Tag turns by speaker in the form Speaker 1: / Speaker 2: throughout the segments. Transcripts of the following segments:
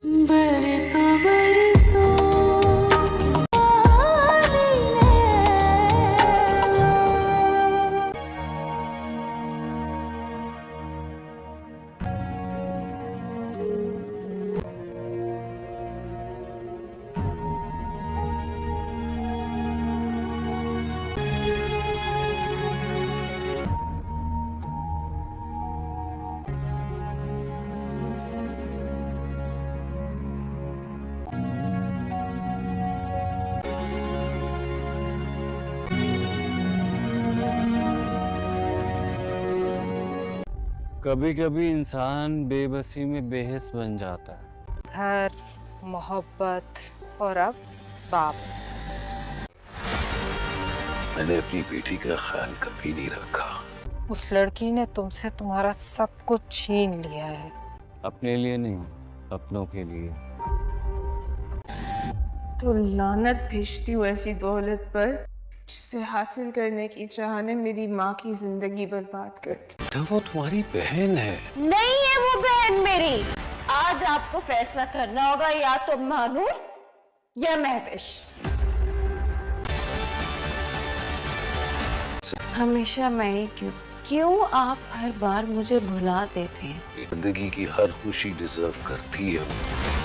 Speaker 1: बरसों बरसों
Speaker 2: कभी कभी इंसान बेबसी में बेहिस बन जाता है।
Speaker 3: घर, मोहब्बत और अब बाप।
Speaker 4: मैंने अपनी बेटी का ख्याल कभी नहीं रखा।
Speaker 3: उस लड़की ने तुमसे तुम्हारा सब कुछ छीन लिया है।
Speaker 2: अपने लिए नहीं, अपनों के लिए।
Speaker 1: तो लानत भेजती हूँ ऐसी दौलत पर जिसे हासिल करने की चाह ने मेरी माँ की जिंदगी बर्बाद कर दी।
Speaker 4: बेटा वो तुम्हारी बहन है।
Speaker 5: नहीं है वो बहन मेरी। आज आपको फैसला करना होगा, या तो मानूर या महविश। हमेशा मैं ही क्यों आप हर बार मुझे भुला देते हैं?
Speaker 4: जिंदगी की हर खुशी डिजर्व करती है।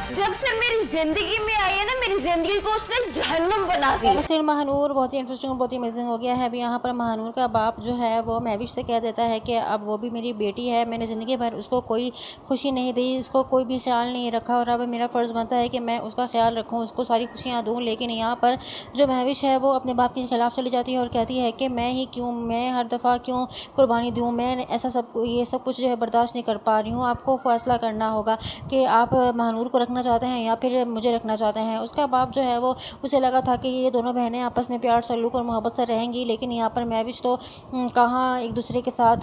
Speaker 5: जब से मेरी जिंदगी में आई है ना, मेरी जिंदगी को उसने जहन्नुम बना दिया।
Speaker 6: वैसे महानूर बहुत ही इंटरेस्टिंग और बहुत ही अमेजिंग हो गया है। अभी यहाँ पर महानूर का बाप जो है वो महविश से कह देता है कि अब वो भी मेरी बेटी है, मैंने ज़िंदगी भर उसको कोई खुशी नहीं दी, उसको कोई भी ख्याल नहीं रखा और अब मेरा फ़र्ज़ बनता है कि मैं उसका ख्याल रखूँ, उसको सारी खुशियाँ दूँ। लेकिन यहाँ पर जो महविश है वो अपने बाप के ख़िलाफ़ चली जाती है और कहती है कि मैं हर दफ़ा क्यों कुर्बानी दूँ, मैं ऐसा ये सब कुछ जो है बर्दाश्त नहीं कर पा रही हूँ। आपको फ़ैसला करना होगा कि आप महानूर को रखना चाहते हैं या फिर मुझे रखना चाहते हैं। उसका बाप जो है वो उसे लगा था कि ये दोनों बहनें आपस में प्यार सल्लूक और मोहब्बत से रहेंगी, लेकिन यहाँ पर महविश तो कहाँ एक दूसरे के साथ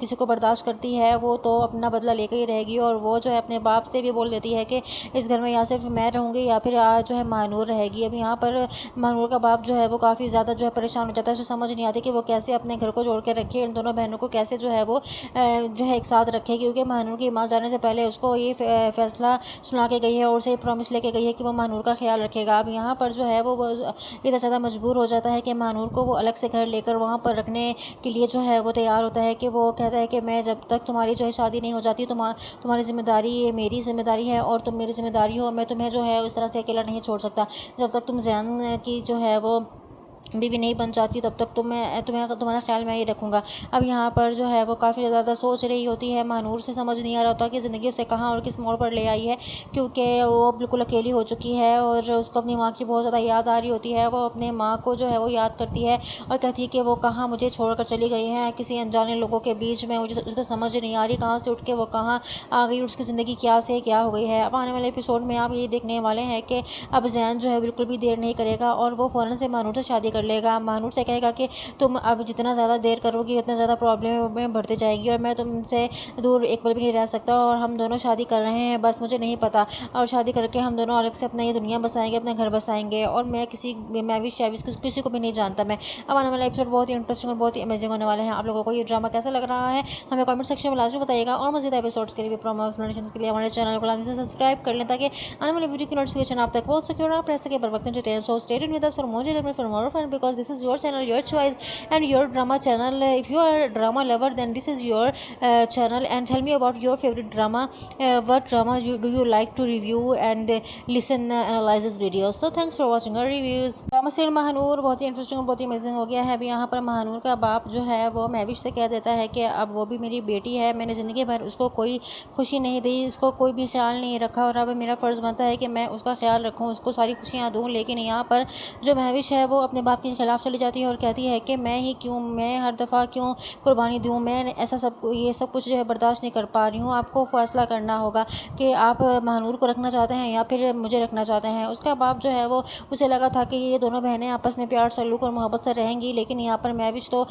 Speaker 6: किसी को बर्दाश्त करती है। वो तो अपना बदला लेकर ही रहेगी और वो जो है अपने बाप से भी बोल देती है कि इस घर में या सिर्फ मैं रहूँगी या फिर जो है महानूर रहेगी। अब यहाँ पर महानूर का बाप जो है वो काफ़ी ज़्यादा जो है परेशान हो जाता है। उसे समझ नहीं आती कि वो कैसे अपने घर को जोड़ के रखे, इन दोनों बहनों को कैसे जो है वो जो है एक साथ रखे, क्योंकि महानूर की माँ जाने से पहले उसको ये फैसला सुना के गई है और उसे प्रॉमिस लेके गई है कि वो महानूर का ख्याल रखेगा। अब यहाँ पर जो है वो इतना ज़्यादा मजबूर हो जाता है कि महानूर को वो अलग से घर लेकर वहाँ पर रखने के लिए जो है वो तैयार होता है कि वो कहता है कि मैं जब तक तुम्हारी जो है शादी नहीं हो जाती तुम्हारी जिम्मेदारी ये मेरी जिम्मेदारी है और तुम मेरी जिम्मेदारी हो। मैं तुम्हें जो है उस तरह से अकेला नहीं छोड़ सकता। जब तक तुम ज़ैन की जो है वो बीवी नहीं बन जाती तब तक तुम्हारा ख्याल मैं ही रखूँगा। अब यहाँ पर जो है वो काफ़ी ज़्यादा सोच रही होती है। महानूर से समझ नहीं आ रहा होता कि ज़िंदगी उसे कहाँ और किस मोड़ पर ले आई है, क्योंकि वो बिल्कुल अकेली हो चुकी है और उसको अपनी माँ की बहुत ज़्यादा याद आ रही होती है। वो अपने माँ को जो है वो याद करती है और कहती है कि वो कहाँ मुझे छोड़कर चली गई हैं किसी अनजाने लोगों के बीच में। मुझे उसे तो समझ नहीं आ रही कहाँ से उठ के वो कहाँ आ गई, उसकी ज़िंदगी क्या से क्या हो गई है। अब आने वाले एपिसोड में आप ये देखने वाले हैं कि अब ज़ैन जो है बिल्कुल भी देर नहीं करेगा और वो फ़ौरन से महानूर से शादी कर लेगा। महानूर से कहेगा कि तुम अब जितना ज़्यादा देर करोगी उतना ज़्यादा प्रॉब्लम में बढ़ती जाएगी और मैं तुमसे दूर एक पल भी नहीं रह सकता और हम दोनों शादी कर रहे हैं, बस मुझे नहीं पता। और शादी करके हम दोनों अलग से अपना ये दुनिया बसाएंगे, अपना घर बसाएंगे और मैं भी किसी को भी नहीं जानता। मैं अब आने वाला एपिसोड बहुत ही इंटरेस्टिंग और बहुत ही अमेजिंग होने वाले हैं। आप लोगों को ये ड्रामा कैसा लग रहा है हमें कमेंट सेक्शन में लाजमी बताइएगा और मज़ीद एपिसोड्स के लिए प्रोमो एक्सप्लेनेशन के लिए हमारे चैनल को लाजमी से सब्सक्राइब कर लें ताकि आने वाली वीडियो की नोटिफिकेशन आप तक पहुंच सके और आप रह सके बर वक्त detail. So stay tuned with us for more fun because this is your channel, your choice and your drama channel. If you are a drama lover then this is your channel and tell me about your favorite drama. What drama do you like to review and listen analysis videos. So thanks for watching our reviews. Drama serial Mahnoor बहुत ही interesting और बहुत ही amazing हो गया है। अभी यहाँ पर महानूर का बाप जो है वो महविश से कह देता है कि अब वो भी मेरी बेटी है, मैंने ज़िंदगी भर उसको कोई खुशी नहीं दी, उसको कोई भी ख्याल नहीं रखा और अब मेरा फ़र्ज़ बनता है कि मैं उसका ख्याल रखूँ, उसको सारी खुशियाँ दूँ। लेकिन यहाँ पर जो महविश है वो अपने बाप के ख़िलाफ़ चली जाती है और कहती है कि मैं हर दफ़ा क्यों कुर्बानी दूँ, मैं ये सब कुछ जो है बर्दाश्त नहीं कर पा रही हूँ। आपको फ़ैसला करना होगा कि आप महानूर को रखना चाहते हैं या फिर मुझे रखना चाहते हैं। उसका बाप जो है वो उसे लगा था कि ये दोनों दोनों बहनें आपस में प्यार सल्लूक और मोहब्बत से रहेंगी, लेकिन यहाँ पर महविश तो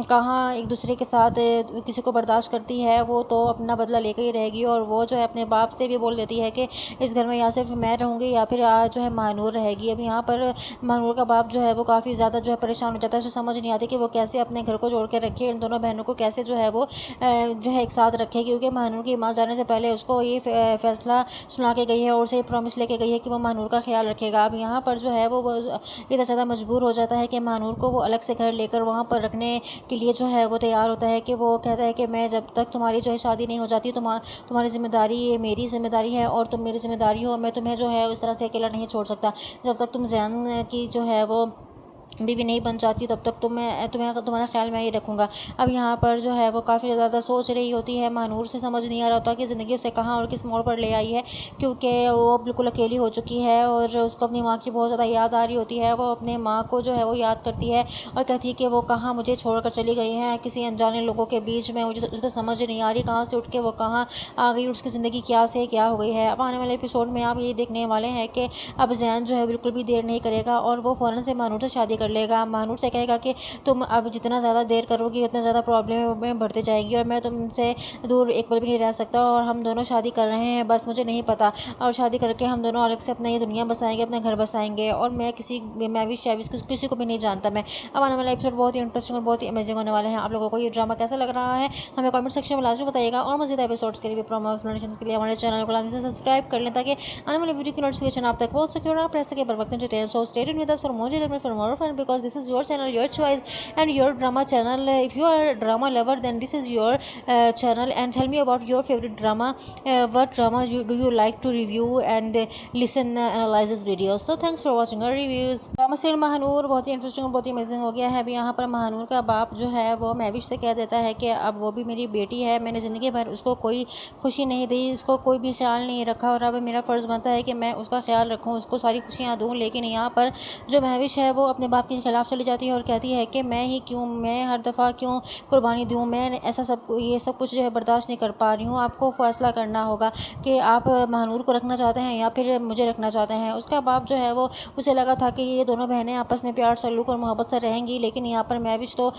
Speaker 6: कहाँ एक दूसरे के साथ किसी को बर्दाश्त करती है, वो तो अपना बदला लेकर ही रहेगी। और वो जो है अपने बाप से भी बोल देती है कि इस घर में या सिर्फ मैं रहूँगी या फिर जो है महानूर रहेगी। अब यहाँ पर महानूर का बाप जो है वो काफ़ी ज़्यादा जो है परेशान हो जाता है। उसे समझ नहीं आती कि वो कैसे अपने घर को जोड़ के रखे, इन दोनों बहनों को कैसे जो है वो जो है एक साथ रखे, क्योंकि महानूर की माँ जाने से पहले उसको ये फैसला सुना के गई है और उसे प्रॉमिस लेके गई है कि वो महानूर का ख्याल रखेगा। अब यहाँ पर जो है वो इतना ज़्यादा मजबूर हो जाता है कि महानूर को वो अलग से घर लेकर वहाँ पर रखने के लिए जो है वो तैयार होता है, कि वो कहता है कि मैं जब तक तुम्हारी जो है शादी नहीं हो जाती तुम्हारी जिम्मेदारी ये मेरी जिम्मेदारी है और तुम मेरी जिम्मेदारी हो, मैं तुम्हें जो है उस तरह से अकेला नहीं छोड़ सकता। जब तक तुम ज़ैन की जो है वो बीवी नहीं बन जाती तब तक तुम्हारा ख्याल मैं ही रखूँगा। अब यहाँ पर जो है वो काफ़ी ज़्यादा सोच रही होती है। महानूर से समझ नहीं आ रहा होता कि ज़िंदगी उसे कहाँ और किस मोड़ पर ले आई है, क्योंकि वो बिल्कुल अकेली हो चुकी है और उसको अपनी माँ की बहुत ज़्यादा याद आ रही होती है। वो अपने माँ को जो है वो याद करती है और कहती है कि वो कहाँ मुझे छोड़कर चली गई हैं, किसी अनजाने लोगों के बीच में। मुझे उसे तो समझ नहीं आ रही कहाँ से उठ के वो कहाँ आ गई, उसकी ज़िंदगी क्या से क्या हो गई है। अब आने वाले एपिसोड में आप ये देखने वाले हैं कि अब ज़ैन जो है बिल्कुल भी देर नहीं करेगा और वो फ़ौरन से महानूर से शादी कर लेगा। महानूर से कहेगा कि तुम अब जितना ज़्यादा देर करोगी उतना ज़्यादा प्रॉब्लम में बढ़ते जाएगी और मैं तुमसे दूर एक पल भी नहीं रह सकता, और हम दोनों शादी कर रहे हैं, बस मुझे नहीं पता, और शादी करके हम दोनों अलग से अपना ये दुनिया बसाएंगे, अपना घर बसाएंगे, और मैं भी किसी को भी नहीं जानता मैं। अब आने वाला एपिसोड बहुत ही इंटरेस्टिंग और बहुत ही अमेजिंग होने वाले हैं। आप लोगों को ये ड्रामा कैसा लग रहा है हमें कमेंट सेक्शन में लाजमी बताइएगा, और मज़ीद एपिसोड्स के लिए प्रोमो एक्सप्लेनेशन के लिए हमारे चैनल को लाजमी से सब्सक्राइब कर लें ताकि आने वाली वीडियो की नोटिफिकेशन आप तक पहुंच सके और आप रह सके बर वक्त detail. So stay tuned with us for more fun because this is your channel, your choice and your drama channel. If you are a drama lover then this is your channel, and tell me about your favorite drama. What drama do you like to review and listen analysis videos. So thanks for watching our reviews. Drama serial Mahnoor बहुत ही interesting और बहुत ही amazing हो गया है। अभी यहाँ पर महानूर का बाप जो है वो महविश से कह देता है कि अब वो भी मेरी बेटी है, मैंने ज़िंदगी भर उसको कोई खुशी नहीं दी, उसको कोई भी ख्याल नहीं रखा, और अब मेरा फ़र्ज़ बनता है कि मैं उसका ख्याल रखूँ, उसको सारी खुशियाँ दूँ। लेकिन यहाँ पर जो महविश है वो अपने बाप के खिलाफ चली जाती है और कहती है कि मैं हर दफ़ा क्यों कुर्बानी दूँ, मैं ये सब कुछ जो है बर्दाश्त नहीं कर पा रही हूँ। आपको फ़ैसला करना होगा कि आप महानूर को रखना चाहते हैं या फिर मुझे रखना चाहते हैं। उसका बाप जो है वो उसे लगा था कि ये दोनों बहनें आपस में प्यार सल्लूक और मोहब्बत से रहेंगी, लेकिन यहाँ पर महविश तो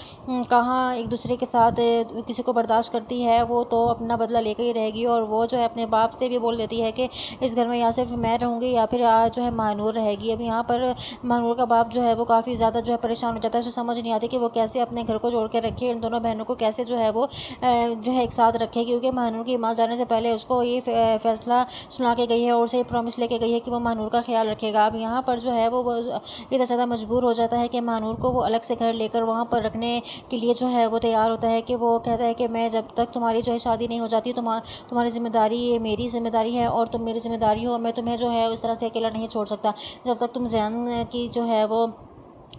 Speaker 6: कहाँ एक दूसरे के साथ किसी को बर्दाश्त करती है, वो तो अपना बदला लेकर ही रहेगी। और वो जो है अपने बाप से भी बोल देती है कि इस घर में या सिर्फ मैं रहूँगी या फिर जो है महानूर रहेगी। अब यहाँ पर महानूर का बाप जो है वो काफ़ी ज़्यादा जो है परेशान हो जाता है। उसे समझ नहीं आती कि वो कैसे अपने घर को जोड़ के रखे, इन दोनों बहनों को कैसे जो है वो जो है एक साथ रखे, क्योंकि महानूर की माँ जाने से पहले उसको ये फैसला सुना के गई है और उसे प्रॉमिस लेके गई है कि वो महानूर का ख्याल रखेगा। अब यहाँ पर जो है वो इतना ज़्यादा मजबूर हो जाता है कि महानूर को वो अलग से घर लेकर वहाँ पर रखने के लिए जो है वो तैयार होता है, कि वो कहता है कि मैं जब तक तुम्हारी जो है शादी नहीं हो जाती तुम्हारी जिम्मेदारी ये मेरी जिम्मेदारी है और तुम मेरी जिम्मेदारी हो, मैं तुम्हें जो है उस तरह से अकेला नहीं छोड़ सकता। जब तक तुम ज़ैन की जो है वो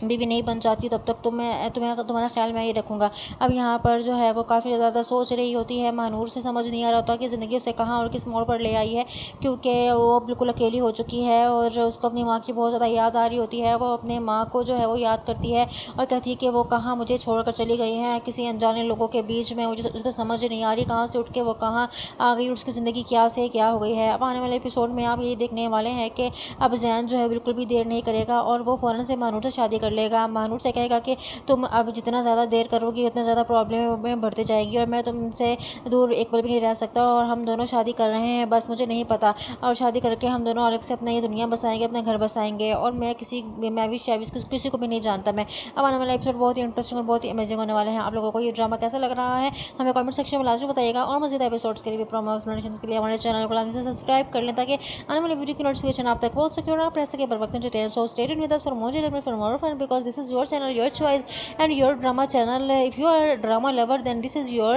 Speaker 6: बीवी नहीं बन जाती तब तक तुम्हारा ख्याल मैं ही रखूँगा। अब यहाँ पर जो है वो काफ़ी ज़्यादा सोच रही होती है। महानूर से समझ नहीं आ रहा होता कि ज़िंदगी उसे कहाँ और किस मोड़ पर ले आई है, क्योंकि वो बिल्कुल अकेली हो चुकी है और उसको अपनी माँ की बहुत ज़्यादा याद आ रही होती है। वो अपने माँ को जो है वो याद करती है और कहती है कि वो कहाँ मुझे छोड़कर चली गई हैं, किसी अनजाने लोगों के बीच में। मुझे उसे तो समझ नहीं आ रही कहाँ से उठ के वो कहाँ आ गई, उसकी ज़िंदगी क्या से क्या हो गई है। अब आने वाले एपिसोड में आप ये देखने वाले हैं कि अब ज़ैन जो है बिल्कुल भी देर नहीं करेगा और वो फ़ौरन से महानूर से शादी कर लेगा। महानूर से कहेगा कि तुम अब जितना ज़्यादा देर करोगी उतना ज़्यादा प्रॉब्लम में बढ़ते जाएगी और मैं तुमसे दूर एक पल भी नहीं रह सकता, और हम दोनों शादी कर रहे हैं, बस मुझे नहीं पता, और शादी करके हम दोनों अलग से अपना ये दुनिया बसाएंगे, अपना घर बसाएंगे, और मैं किसी को भी नहीं जानता मैं। अब आने वाला एपिसोड बहुत ही इंटरेस्टिंग और बहुत ही अमेजिंग होने वाले हैं। आप लोगों को ये ड्रामा कैसा लग रहा है हमें कमेंट सेक्शन में लाजमी बताइएगा, और मज़ीद एपिसोड्स के लिए प्रोमो एक्सप्लेनेशन के लिए हमारे चैनल को लाजमी से सब्सक्राइब कर लें ताकि आने वाली वीडियो की नोटिफिकेशन आप तक पहुंच सके और आप रह सके बर वक्त detail. So stay tuned with us for more fun because this is your channel, your choice and your drama channel. If you are a drama lover then this is your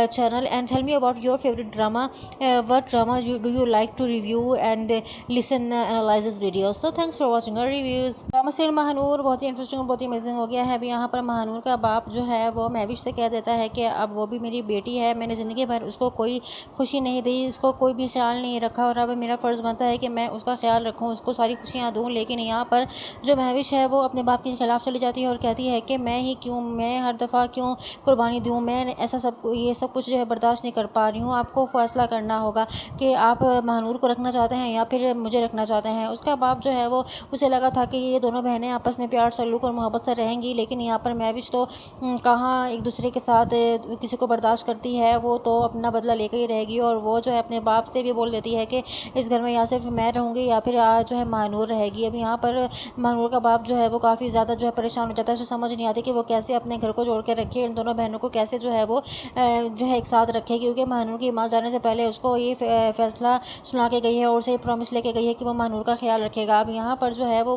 Speaker 6: channel, and tell me about your favorite drama. What drama do you like to review and listen analysis videos. So thanks for watching our reviews. Drama serial Mahnoor बहुत ही interesting और बहुत ही amazing हो गया है। अभी यहाँ पर महानूर का बाप जो है वो महविश से कह देता है कि अब वो भी मेरी बेटी है, मैंने ज़िंदगी भर उसको कोई खुशी नहीं दी, उसको कोई भी ख्याल नहीं रखा, और अब मेरा फ़र्ज़ बनता है कि मैं उसका ख्याल रखूँ, उसको सारी खुशियाँ दूँ। लेकिन यहाँ पर जो महविश है वो अपने बाप के खिलाफ चली जाती है और कहती है कि मैं हर दफ़ा क्यों कुर्बानी दूँ, मैं ये सब कुछ जो है बर्दाश्त नहीं कर पा रही हूँ। आपको फ़ैसला करना होगा कि आप महानूर को रखना चाहते हैं या फिर मुझे रखना चाहते हैं। उसका बाप जो है वो उसे लगा था कि ये दोनों दोनों बहनें आपस में प्यार सल्लूक और मोहब्बत से रहेंगी, लेकिन यहाँ पर महविश तो कहाँ एक दूसरे के साथ किसी को बर्दाश्त करती है, वो तो अपना बदला लेकर ही रहेगी। और वो जो है अपने बाप से भी बोल देती है कि इस घर में या सिर्फ मैं रहूँगी या फिर जो है महानूर रहेगी। अब यहाँ पर महानूर का बाप जो है वो काफ़ी ज़्यादा जो है परेशान हो जाता है। उसे समझ नहीं आती कि वो कैसे अपने घर को जोड़ के रखे, इन दोनों बहनों को कैसे जो है वो जो है एक साथ रखे, क्योंकि महानूर की माँ जाने से पहले उसको ये फैसला सुना के गई है और उसे प्रॉमिस लेके गई है कि वो महानूर का ख्याल रखेगा। अब यहाँ पर जो है वो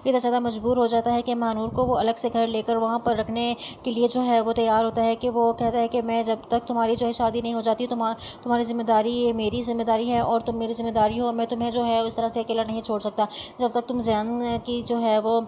Speaker 6: इतना ज़्यादा मजबूर हो जाता है कि महानूर को वो अलग से घर लेकर वहाँ पर रखने के लिए जो है वो तैयार होता है, कि वो कहता है कि मैं जब तक तुम्हारी जो है शादी नहीं हो जाती तुम्हारी जिम्मेदारी ये मेरी जिम्मेदारी है और तुम मेरी जिम्मेदारी हो, मैं तुम्हें जो है उस तरह से अकेला नहीं छोड़ सकता। जब तक तुम ज़ैन की जो है वो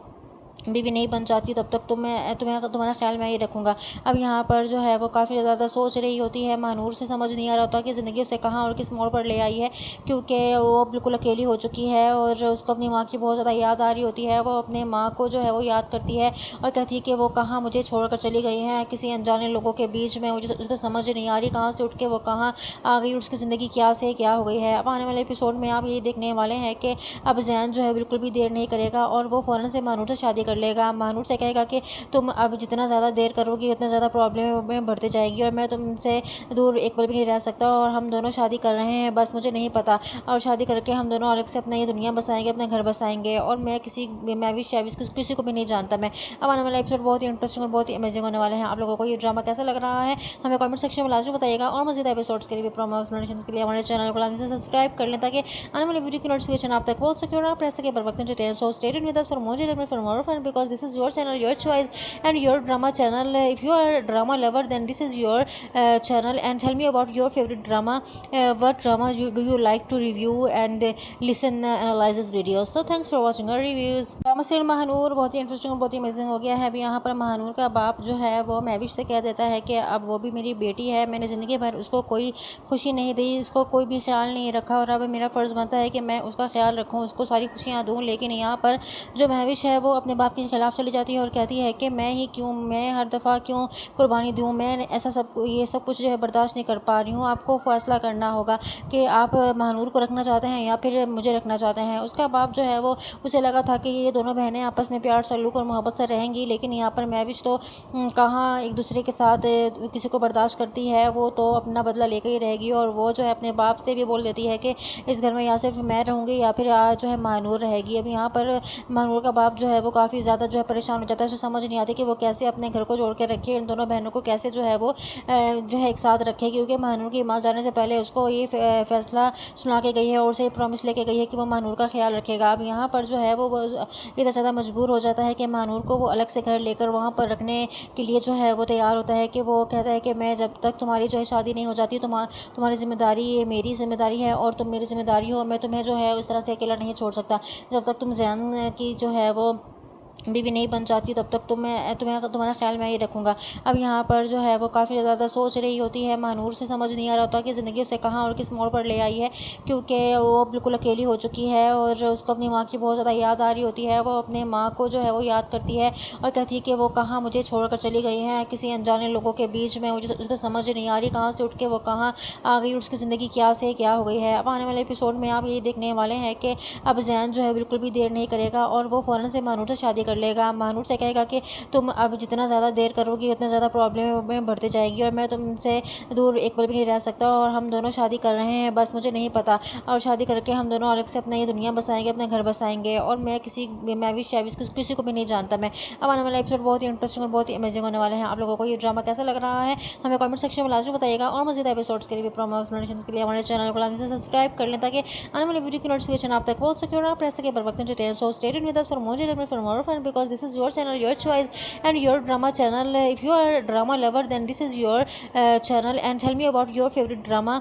Speaker 6: बीवी नहीं बन जाती तब तक तुम्हारा ख्याल मैं ही रखूँगा। अब यहाँ पर जो है वो काफ़ी ज़्यादा सोच रही होती है। महानूर से समझ नहीं आ रहा होता कि ज़िंदगी उसे कहाँ और किस मोड़ पर ले आई है, क्योंकि वो बिल्कुल अकेली हो चुकी है और उसको अपनी माँ की बहुत ज़्यादा याद आ रही होती है। वो अपने माँ को जो है वो याद करती है और कहती है कि वो कहाँ मुझे छोड़कर चली गई हैं, किसी अनजाने लोगों के बीच में। मुझे उसे तो समझ नहीं आ रही कहाँ से उठ के वो कहाँ आ गई, उसकी ज़िंदगी क्या से क्या हो गई है। अब आने वाले एपिसोड में आप ये देखने वाले हैं कि अब ज़ैन जो है बिल्कुल भी देर नहीं करेगा और वो फ़ौरन से महानूर से शादी कर लेगा। महानूर से कहेगा कि तुम अब जितना ज़्यादा देर करोगी उतना ज़्यादा प्रॉब्लम में बढ़ती जाएगी और मैं तुमसे दूर एक पल भी नहीं रह सकता, और हम दोनों शादी कर रहे हैं, बस मुझे नहीं पता, और शादी करके हम दोनों अलग से अपना ये दुनिया बसाएंगे, अपना घर बसाएंगे, और मैं भी किसी को भी नहीं जानता मैं। अब आने वाला एपिसोड बहुत ही इंटरेस्टिंग और बहुत ही अमेजिंग होने वाले हैं। आप लोगों को ये ड्रामा कैसा लग रहा है हमें कमेंट सेक्शन में लाजमी बताइएगा, और मज़ीद एपिसोड्स के लिए प्रोमो एक्सप्लेनेशन के लिए हमारे चैनल को लाजमी से सब्सक्राइब कर लें ताकि आने वाली वीडियो की नोटिफिकेशन आप तक पहुंच सके और आप रह सके बर वक्त entertain. So stay tuned with us for more fun because this is your channel, your choice and your drama channel. If you are a drama lover then this is your channel, and tell me about your favorite drama. What drama do you like to review and listen analysis videos. So thanks for watching our reviews. Drama serial Mahnoor बहुत ही interesting और बहुत ही amazing हो गया है। अभी यहाँ पर महानूर का बाप जो है वो महविश से कह देता है कि अब वो भी मेरी बेटी है, मैंने ज़िंदगी भर उसको कोई खुशी नहीं दी, उसको कोई भी ख्याल नहीं रखा, और अब मेरा फ़र्ज़ बनता है कि मैं उसका ख्याल रखूँ, उसको सारी खुशियाँ दूँ। लेकिन यहाँ पर जो महविश है वो अपने बाप के खिलाफ चली जाती है और कहती है कि मैं हर दफ़ा क्यों कुर्बानी दूँ, मैं ये सब कुछ जो है बर्दाश्त नहीं कर पा रही हूँ। आपको फ़ैसला करना होगा कि आप महानूर को रखना चाहते हैं या फिर मुझे रखना चाहते हैं। उसका बाप जो है वो उसे लगा था कि ये दोनों बहनें आपस में प्यार सल्लूक और मोहब्बत से रहेंगी, लेकिन यहाँ पर महविश तो कहाँ एक दूसरे के साथ किसी को बर्दाश्त करती है, वो तो अपना बदला लेकर ही रहेगी। और वो जो है अपने बाप से भी बोल देती है कि इस घर में या सिर्फ मैं रहूँगी या फिर जो है महानूर रहेगी। अब यहाँ पर महानूर का बाप जो है वो काफ़ी ज़्यादा जो है परेशान हो जाता है। उसे समझ नहीं आती कि वो कैसे अपने घर को जोड़ के रखे, इन दोनों बहनों को कैसे जो है वो जो है एक साथ रखे, क्योंकि महानूर की माँ जाने से पहले उसको ये फैसला सुना के गई है और उसे प्रॉमिस लेके गई है कि वो महानूर का ख्याल रखेगा। अब यहाँ पर जो है वो इतना ज़्यादा मजबूर हो जाता है कि महानूर को वो अलग से घर लेकर वहाँ पर रखने के लिए जो है वो तैयार होता है, कि वो कहता है कि मैं जब तक तुम्हारी जो है शादी नहीं हो जाती तुम्हारी जिम्मेदारी ये मेरी जिम्मेदारी है और तुम मेरी जिम्मेदारी हो, मैं तुम्हें जो है उस तरह से अकेला नहीं छोड़ सकता। जब तक तुम ज़ैन की जो है वो बीवी नहीं बन जाती तब तक तुम्हारा ख्याल मैं ही रखूँगा। अब यहाँ पर जो है वो काफ़ी ज़्यादा सोच रही होती है। महानूर से समझ नहीं आ रहा होता कि ज़िंदगी उसे कहाँ और किस मोड़ पर ले आई है, क्योंकि वो बिल्कुल अकेली हो चुकी है और उसको अपनी माँ की बहुत ज़्यादा याद आ रही होती है। वो अपने माँ को जो है वो याद करती है और कहती है कि वो कहाँ मुझे छोड़कर चली गई हैं, किसी अनजाने लोगों के बीच में। मुझे उसे तो समझ नहीं आ रही कहाँ से उठ के वो कहाँ आ गई, उसकी ज़िंदगी क्या से क्या हो गई है। अब आने वाले एपिसोड में आप ये देखने वाले हैं कि अब ज़ैन जो है बिल्कुल भी देर नहीं करेगा और वो फ़ौरन से महानूर से शादी कर लेगा। महानूर से कहेगा कि तुम अब जितना ज़्यादा देर करोगी उतना ज़्यादा प्रॉब्लम में बढ़ती जाएगी और मैं तुमसे दूर एक पल भी नहीं रह सकता, और हम दोनों शादी कर रहे हैं, बस मुझे नहीं पता, और शादी करके हम दोनों अलग से अपना ये दुनिया बसाएंगे, अपना घर बसाएंगे, और मैं किसी को भी नहीं जानता मैं। अब आने वाला एपिसोड बहुत ही इंटरेस्टिंग और बहुत ही अमेजिंग होने वाले हैं। आप लोगों को ये ड्रामा कैसा लग रहा है हमें कमेंट सेक्शन में लाजमी बताइएगा, और मज़ीद एपिसोड्स के लिए प्रोमो एक्सप्लेनेशन के लिए हमारे चैनल को लाजमी से सब्सक्राइब कर लें ताकि आने वाली वीडियो की नोटिफिकेशन आप तक पहुंच सके और आप रह सके बर वक्त entertain. So stay tuned with us for more fun because this is your channel, your choice and your drama channel. If you are a drama lover then this is your channel, and tell me about your favorite drama.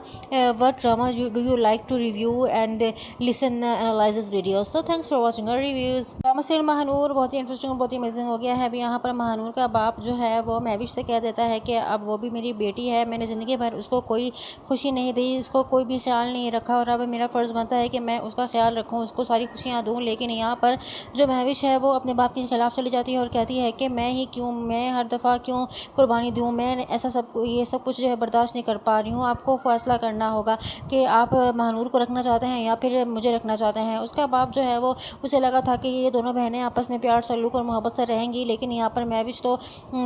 Speaker 6: What drama do you like to review and listen analysis videos. So thanks for watching our reviews. Drama serial Mahnoor बहुत ही interesting और बहुत ही amazing हो गया है। अभी यहाँ पर महानूर का बाप जो है वो महविश से कह देता है कि अब वो भी मेरी बेटी है, मैंने ज़िंदगी भर उसको कोई खुशी नहीं दी, उसको कोई भी ख्याल नहीं रखा, और अब मेरा फ़र्ज़ बनता है कि मैं उसका ख्याल रखूँ, उसको सारी खुशियाँ दूँ। लेकिन यहाँ पर जो महविश है वो अपने बाप के खिलाफ चली जाती है और कहती है कि मैं हर दफ़ा क्यों कुर्बानी दूँ, मैं ये सब कुछ जो है बर्दाश्त नहीं कर पा रही हूँ। आपको फ़ैसला करना होगा कि आप महानूर को रखना चाहते हैं या फिर मुझे रखना चाहते हैं। उसका बाप जो है वो उसे लगा था कि ये दोनों दोनों बहनें आपस में प्यार सल्लूक और मोहब्बत से रहेंगी, लेकिन यहाँ पर महविश तो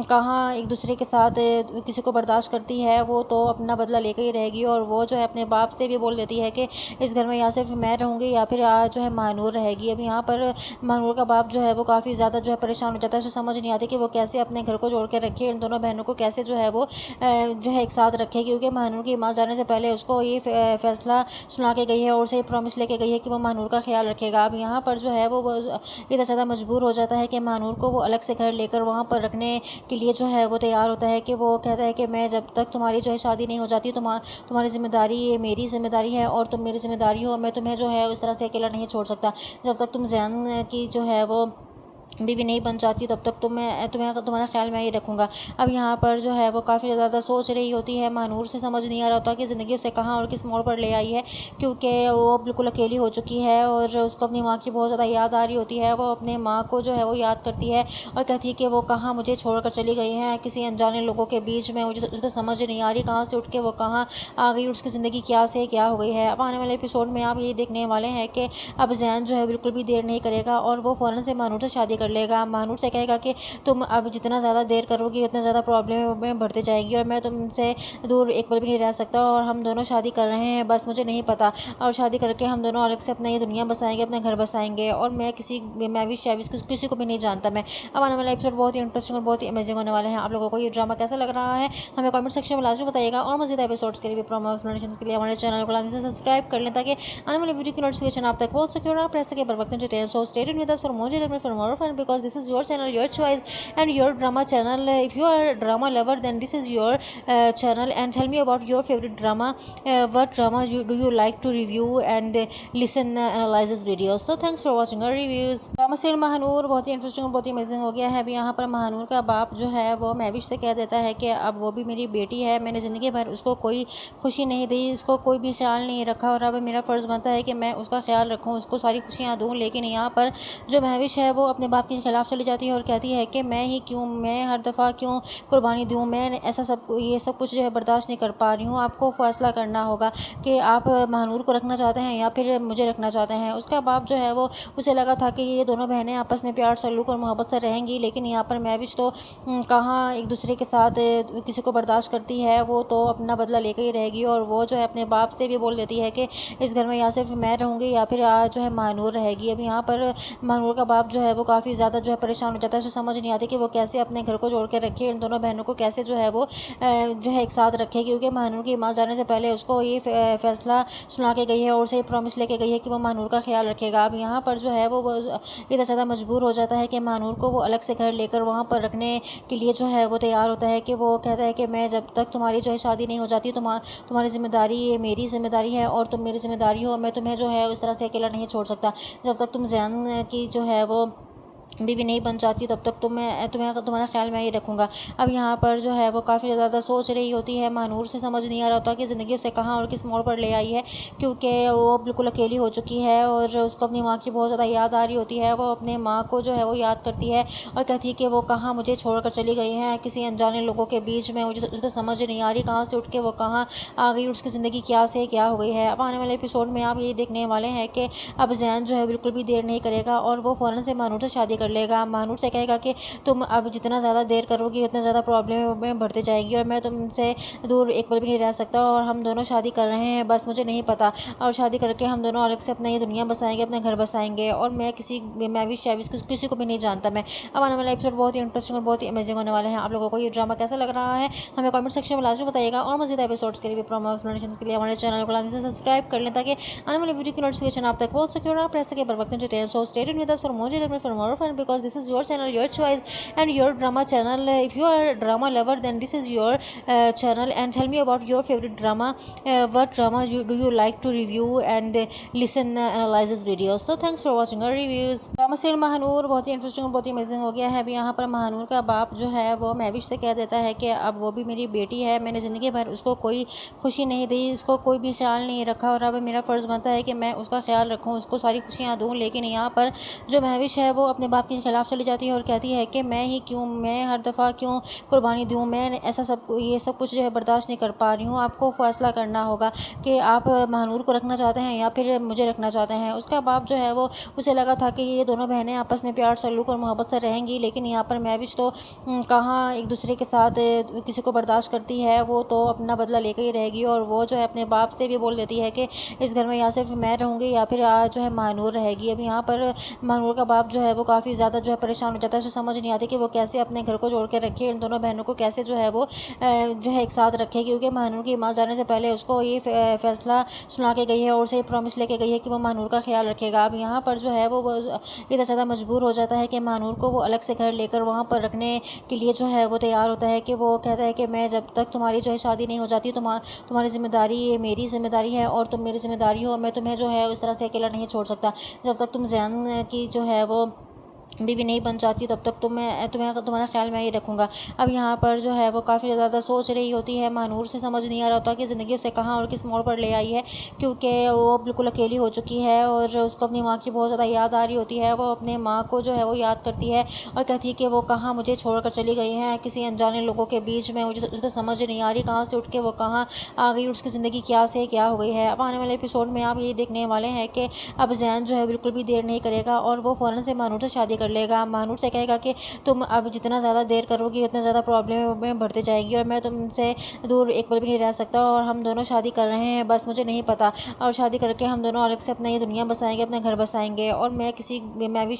Speaker 6: कहाँ एक दूसरे के साथ किसी को बर्दाश्त करती है, वो तो अपना बदला लेकर ही रहेगी। और वो जो है अपने बाप से भी बोल देती है कि इस घर में या सिर्फ मैं रहूँगी या फिर जो है महानूर रहेगी। अब यहाँ पर महानूर का बाप जो है वो काफ़ी ज़्यादा जो है परेशान हो जाता है। उसे समझ नहीं आती कि वो कैसे अपने घर को जोड़ के रखे, इन दोनों बहनों को कैसे जो है वो जो है एक साथ रखे, क्योंकि महानूर की माँ जाने से पहले उसको ये फैसला सुना के गई है और उसे प्रॉमिस लेके गई है कि वो महानूर का ख्याल रखेगा। अब यहाँ पर जो है वो इतना ज़्यादा मजबूर हो जाता है कि महानूर को वो अलग से घर लेकर वहाँ पर रखने के लिए जो है वो तैयार होता है, कि वो कहता है कि मैं जब तक तुम्हारी जो है शादी नहीं हो जाती तुम्हारी जिम्मेदारी ये मेरी जिम्मेदारी है और तुम मेरी जिम्मेदारी हो, मैं तुम्हें जो है उस तरह से अकेला नहीं छोड़ सकता। जब तक तुम ज़ैन की जो है वो बीवी नहीं बन जाती तब तक तुम्हारा ख्याल मैं ही रखूँगा। अब यहाँ पर जो है वो काफ़ी ज़्यादा सोच रही होती है। महानूर से समझ नहीं आ रहा होता कि ज़िंदगी उसे कहाँ और किस मोड़ पर ले आई है, क्योंकि वो बिल्कुल अकेली हो चुकी है और उसको अपनी माँ की बहुत ज़्यादा याद आ रही होती है। वो अपने माँ को जो है वो याद करती है और कहती है कि वो कहाँ मुझे छोड़कर चली गई हैं, किसी अनजाने लोगों के बीच में। मुझे उसे तो समझ नहीं आ रही कहाँ से उठ के वो कहाँ आ गई, उसकी ज़िंदगी क्या से क्या हो गई है। अब आने वाले एपिसोड में आप ये देखने वाले हैं कि अब ज़ैन जो है बिल्कुल भी देर नहीं करेगा और वो फ़ौरन से महानूर से शादी कर लेगा। महानूर से कहेगा कि तुम अब जितना ज़्यादा देर करोगी उतना ज़्यादा प्रॉब्लम में बढ़ती जाएगी और मैं तुमसे दूर एक पल भी नहीं रह सकता, और हम दोनों शादी कर रहे हैं, बस मुझे नहीं पता, और शादी करके हम दोनों अलग से अपना ये दुनिया बसाएंगे, अपना घर बसाएंगे, और मैं भी किसी को भी नहीं जानता मैं। अब आने वाला एपिसोड बहुत ही इंटरेस्टिंग और बहुत ही अमेजिंग होने वाले हैं। आप लोगों को ये ड्रामा कैसा लग रहा है हमें कमेंट सेक्शन में लाजमी बताइएगा, और मज़ीद एपिसोड्स के लिए प्रोमो एक्सप्लेनेशन के लिए हमारे चैनल को लाजमी से सब्सक्राइब कर लें ताकि आने वाली वीडियो की नोटिफिकेशन आप तक पहुंच सके और आप रह सके बर वक्त detail. So stay tuned with us for more fun because this is your channel, your choice and your drama channel. If you are a drama lover then this is your channel, and tell me about your favorite drama. What drama do you like to review and listen analysis videos. So thanks for watching our reviews. Drama serial Mahnoor बहुत ही interesting और बहुत ही amazing हो गया है। अभी यहाँ पर महानूर का बाप जो है वो महविश से कह देता है कि अब वो भी मेरी बेटी है, मैंने ज़िंदगी भर उसको कोई खुशी नहीं दी, उसको कोई भी ख्याल नहीं रखा, और अब मेरा फ़र्ज़ बनता है कि मैं उसका ख्याल रखूँ, उसको सारी खुशियाँ दूँ। लेकिन यहाँ पर जो महविश है वो अपने बाप के खिलाफ चली जाती है और कहती है कि मैं हर दफ़ा क्यों कुर्बानी दूँ, मैं ये सब कुछ जो है बर्दाश्त नहीं कर पा रही हूँ। आपको फ़ैसला करना होगा कि आप महानूर को रखना चाहते हैं या फिर मुझे रखना चाहते हैं। उसका बाप जो है वो उसे लगा था कि ये दोनों बहनें आपस में प्यार सल्लूक और मोहब्बत से रहेंगी, लेकिन यहाँ पर महविश तो कहाँ एक दूसरे के साथ किसी को बर्दाश्त करती है, वो तो अपना बदला लेकर ही रहेगी। और वो जो है अपने बाप से भी बोल देती है कि इस घर में या सिर्फ मैं रहूँगी या फिर जो है महानूर रहेगी। अब यहाँ पर महानूर का बाप जो है वो काफ़ी ज़्यादा जो है परेशान हो जाता है। उसे समझ नहीं आती कि वो कैसे अपने घर को जोड़ के रखे, इन दोनों बहनों को कैसे जो है वो जो है एक साथ रखे, क्योंकि महानूर की माँ जाने से पहले उसको ये फैसला सुना के गई है और उसे प्रॉमिस लेके गई है कि वो महानूर का ख्याल रखेगा। अब यहाँ पर जो है वो इतना ज़्यादा मजबूर हो जाता है कि महानूर को वो अलग से घर लेकर वहाँ पर रखने के लिए जो है वो तैयार होता है, कि वो कहता है कि मैं जब तक तुम्हारी जो है शादी नहीं हो जाती तुम्हारी जिम्मेदारी ये मेरी जिम्मेदारी है और तुम मेरी जिम्मेदारी हो, मैं तुम्हें जो है उस तरह से अकेला नहीं छोड़ सकता। जब तक तुम ज़ैन की जो है वो बीवी नहीं बन जाती तब तक तुम्हारा ख्याल मैं ही रखूँगा। अब यहाँ पर जो है वो काफ़ी ज़्यादा सोच रही होती है। महानूर से समझ नहीं आ रहा होता कि ज़िंदगी उसे कहाँ और किस मोड़ पर ले आई है, क्योंकि वो बिल्कुल अकेली हो चुकी है और उसको अपनी माँ की बहुत ज़्यादा याद आ रही होती है। वो अपने माँ को जो है वो याद करती है और कहती है कि वो कहाँ मुझे छोड़कर चली गई हैं, किसी अनजाने लोगों के बीच में। मुझे उसे तो समझ नहीं आ रही कहाँ से उठ के वो कहाँ आ गई, उसकी ज़िंदगी क्या से क्या हो गई है। अब आने वाले एपिसोड में आप ये देखने वाले हैं कि अब ज़ैन जो है बिल्कुल भी देर नहीं करेगा और वो फ़ौरन से महानूर से शादी कर लेगा। महानूर से कहेगा कि तुम अब जितना ज़्यादा देर करोगी उतना ज़्यादा प्रॉब्लम में बढ़ती जाएगी और मैं तुमसे दूर एक पल भी नहीं रह सकता, और हम दोनों शादी कर रहे हैं, बस मुझे नहीं पता, और शादी करके हम दोनों अलग से अपना ये दुनिया बसाएंगे, अपना घर बसाएंगे, और मैं किसी को भी नहीं जानता मैं। अब आने वाला एपिसोड बहुत ही इंटरेस्टिंग और बहुत ही अमेजिंग होने वाले हैं। आप लोगों को ये ड्रामा कैसा लग रहा है हमें कमेंट सेक्शन में लाजमी बताइएगा, और मज़ीद एपिसोड्स के लिए प्रोमो एक्सप्लेनेशन के लिए हमारे चैनल को लाजमी से सब्सक्राइब कर लें ताकि आने वाली वीडियो की नोटिफिकेशन आप तक पहुंच सके और आप रह सके बर वक्त detail. So stay tuned with us for more fun because this is your channel, your choice and your drama channel. If you are a drama lover then this is your channel, and tell me about your favorite drama. What drama do you like to review and listen analysis videos. So thanks for watching our reviews. Drama serial Mahnoor बहुत ही interesting और बहुत ही amazing हो गया है। अभी यहाँ पर महानूर का बाप जो है वो महविश से कह देता है कि अब वो भी मेरी बेटी है, मैंने ज़िंदगी भर उसको कोई खुशी नहीं दी, उसको कोई भी ख्याल नहीं रखा, और अब मेरा फ़र्ज़ बनता है कि मैं उसका ख्याल रखूँ, उसको सारी खुशियाँ दूँ। लेकिन यहाँ पर जो महविश है वो अपने बाप के खिलाफ चली जाती है और कहती है कि मैं हर दफ़ा क्यों कुर्बानी दूँ, मैं ये सब कुछ जो है बर्दाश्त नहीं कर पा रही हूँ। आपको फ़ैसला करना होगा कि आप महानूर को रखना चाहते हैं या फिर मुझे रखना चाहते हैं। उसका बाप जो है वो उसे लगा था कि ये दोनों दोनों बहनें आपस में प्यार सल्लूक और मोहब्बत से रहेंगी, लेकिन यहाँ पर महविश तो कहाँ एक दूसरे के साथ किसी को बर्दाश्त करती है, वो तो अपना बदला लेकर ही रहेगी। और वो जो है अपने बाप से भी बोल देती है कि इस घर में या सिर्फ मैं रहूँगी या फिर जो है महानूर रहेगी। अब यहाँ पर महानूर का बाप जो है वो काफ़ी ज़्यादा जो है परेशान हो जाता है। उसे समझ नहीं आती कि वो कैसे अपने घर को जोड़ के रखे, इन दोनों बहनों को कैसे जो है वो जो है एक साथ रखे, क्योंकि महानूर की माँ जाने से पहले उसको ये फैसला सुना के गई है और उसे प्रॉमिस लेके गई है कि वो महानूर का ख्याल रखेगा। अब यहाँ पर जो है वो इतना ज़्यादा मजबूर हो जाता है कि महानूर को वो अलग से घर लेकर वहाँ पर रखने के लिए जो है वो तैयार होता है, कि वो कहता है कि मैं जब तक तुम्हारी जो है शादी नहीं हो जाती तुम्हारी जिम्मेदारी ये मेरी जिम्मेदारी है और तुम मेरी जिम्मेदारी हो, मैं तुम्हें जो है उस तरह से अकेला नहीं छोड़ सकता। जब तक तुम ज़ैन की जो है वो बीवी नहीं बन जाती तब तक तुम्हारा ख्याल मैं ही रखूँगा। अब यहाँ पर जो है वो काफ़ी ज़्यादा सोच रही होती है। महानूर से समझ नहीं आ रहा होता कि ज़िंदगी उसे कहाँ और किस मोड़ पर ले आई है, क्योंकि वो बिल्कुल अकेली हो चुकी है और उसको अपनी माँ की बहुत ज़्यादा याद आ रही होती है। वो अपने माँ को जो है वो याद करती है और कहती है कि वो कहाँ मुझे छोड़कर चली गई हैं, किसी अनजाने लोगों के बीच में। मुझे उसे तो समझ नहीं आ रही कहाँ से उठ के वो कहाँ आ गई, उसकी ज़िंदगी क्या से क्या हो गई है। अब आने वाले एपिसोड में आप ये देखने वाले हैं कि अब ज़ैन जो है बिल्कुल भी देर नहीं करेगा और वो फ़ौरन से महानूर से शादी कर लेगा। महानूर से कहेगा कि तुम अब जितना ज़्यादा देर करोगी उतना ज़्यादा प्रॉब्लम में बढ़ती जाएगी और मैं तुमसे दूर एक पल भी नहीं रह सकता, और हम दोनों शादी कर रहे हैं, बस मुझे नहीं पता, और शादी करके हम दोनों अलग से अपना ये दुनिया बसाएंगे, अपना घर बसाएंगे, और मैं भी